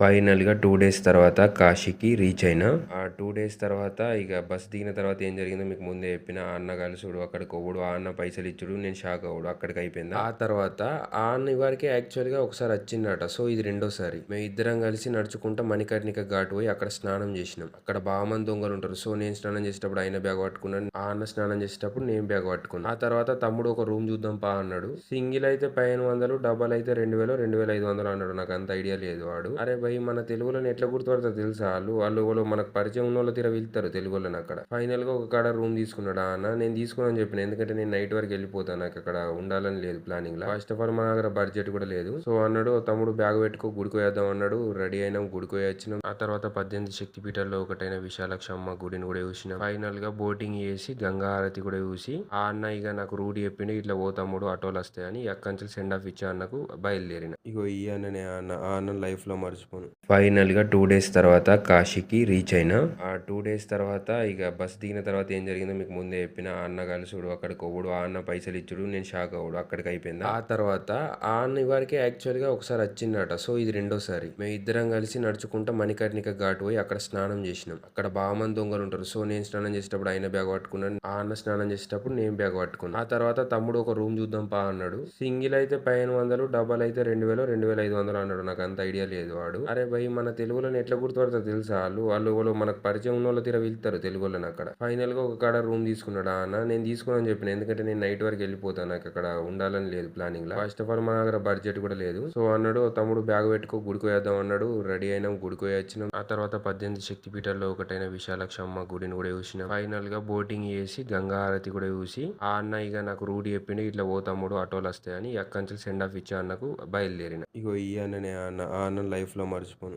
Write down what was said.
ఫైనల్‌గా 2 డేస్ తర్వాత కాశీకి రీచ్ అయినా. ఆ 2 డేస్ తర్వాత ఇక బస్ దిగిన తర్వాత ఏం జరిగిందో మీకు ముందే చెప్పిన. ఆ అన్న కలుసుడు, అక్కడికి పోవుడు, ఆ అన్న పైసలిచ్చుడు, నేను షాక్ అవ్వుడు. అక్కడికి అయిపోయిందా. ఆ తర్వాత ఆ అన్న ఇవరకే యాక్చువల్‌గా ఒకసారి వచ్చిండట. సో ఇది రెండోసారి. మేమిద్దరం కలిసి నడుచుకుంటా మణికర్ణిక ఘాట్ పోయి అక్కడ స్నానం చేసినాం. అక్కడ బాగా మంది దొంగలుంటారు. సో నేను స్నానం చేసేటప్పుడు ఆయన బ్యాగ్ పట్టుకున్నాడు. ఆ అన్న స్నానం చేసేటప్పుడు నేను బ్యాగ్ పట్టుకున్నా. ఆ తర్వాత తమ్ముడు ఒక రూమ్ చూద్దాం పా అన్నాడు. సింగిల్ అయితే 1500, డబల్ అయితే 2000, 2500 అన్నాడు. నాకు అంత ఐడియా లేదు వాడు. అరే భయ్, మన తెలుగులోని ఎట్లా గుర్తుపడతారు తెలుసా? వాళ్ళు మనకు పరిచయం ఉన్న వాళ్ళు తీర వెళ్తారు తెలుగులోని. అక్కడ ఫైనల్ గా ఒక కాడ రూమ్ తీసుకున్నాడు ఆ అన్న. నేను తీసుకున్నాను చెప్పిన, ఎందుకంటే నేను నైట్ వరకు వెళ్ళిపోతాను, నాకు అక్కడ ఉండాలని లేదు planning law. First of all మన దగ్గర బడ్జెట్ కూడా లేదు. సో అన్నాడు, తమ్ముడు బ్యాగ్ పెట్టుకో గుడికోయేద్దాం అన్నాడు. రెడీ అయినాం, గుడికోయి వచ్చినాం. ఆ తర్వాత 18 శక్తి పీఠాల్లో ఒకటైన విశాలక్షమ్మ గుడిని కూడా చూసినాం. ఫైనల్ గా బోటింగ్ చేసి గంగా హారతి కూడా చూసి ఆ అన్న ఇక నాకు రూట్ చెప్పిండు, ఇట్లా ఓ తమ్ముడు ఆటోలు వస్తాయని అక్కడి నుంచి సెండ్ ఆఫ్ ఇచ్చా అన్నకు బయలుదేరిన. ఇగో ఈ అన్ననే ఆ అన్న. ఆ అన్న లైఫ్ లో మర్చిపోను. ఫైనల్ గా 2 డేస్ తర్వాత కాశీకి రీచ్ అయినా. ఆ 2 డేస్ తర్వాత ఇక బస్ దిగిన తర్వాత ఏం జరిగిందో మీకు ముందే చెప్పిన. ఆ అన్న కలుసుడు, అక్కడికి పోవుడు, ఆ అన్న పైసలు ఇచ్చుడు, నేను షాక్ అవ్వుడు. అక్కడికి అయిపోయిందా. ఆ తర్వాత ఆ అన్న ఇవరకే యాక్చువల్‌గా ఒకసారి వచ్చిండట. సో ఇది రెండోసారి. మేమిద్దరం కలిసి నడుచుకుంటా మణికర్ణిక ఘాట్ పోయి అక్కడ స్నానం చేసినాం. అక్కడ బాగా మంది దొంగలుంటారు. సో నేను స్నానం చేసేటప్పుడు ఆయన బ్యాగ్ పట్టుకున్నాడు. ఆ అన్న స్నానం చేసేటప్పుడు నేను బ్యాగ్ పట్టుకున్నా. ఆ తర్వాత తమ్ముడు ఒక రూమ్ చూద్దాం పా అన్నాడు. సింగిల్ అయితే 1500, డబల్ అయితే 2000, 2500 అన్నాడు. నాకు అంత ఐడియా లేదు వాడు. అరే భయ్, మన తెలుగులోని ఎట్లా గుర్తుపడతారు తెలుసా? వాళ్ళు మనకు పరిచయం ఉన్న వాళ్ళు తీర వెళ్తారు తెలుగులోని. అక్కడ ఫైనల్ గా ఒక కాడ రూమ్ తీసుకున్నాడు ఆ అన్న. నేను తీసుకున్నాను చెప్పిన, ఎందుకంటే నేను నైట్ వరకు వెళ్ళిపోతాను, నాకు అక్కడ ఉండాలని లేదు planning law. First of all మన దగ్గర బడ్జెట్ కూడా లేదు. సో అన్నాడు, తమ్ముడు బ్యాగ్ పెట్టుకో గుడికోయేద్దాం అన్నాడు. రెడీ అయినాం, గుడికోయి వచ్చినాం. ఆ తర్వాత 18 శక్తి పీఠాల్లో ఒకటైన విశాలక్షమ్మ గుడిని కూడా చూసినాం. ఫైనల్ గా బోటింగ్ చేసి గంగా హారతి కూడా చూసి ఆ అన్న ఇక నాకు రూట్ చెప్పిండు, ఇట్లా ఓ తమ్ముడు ఆటోలు వస్తాయని అక్కడి నుంచి సెండ్ ఆఫ్ ఇచ్చా అన్నకు బయలుదేరిన. ఇగో ఈ అన్ననే ఆ అన్న. ఆ అన్న లైఫ్ లో మర్చిపోను.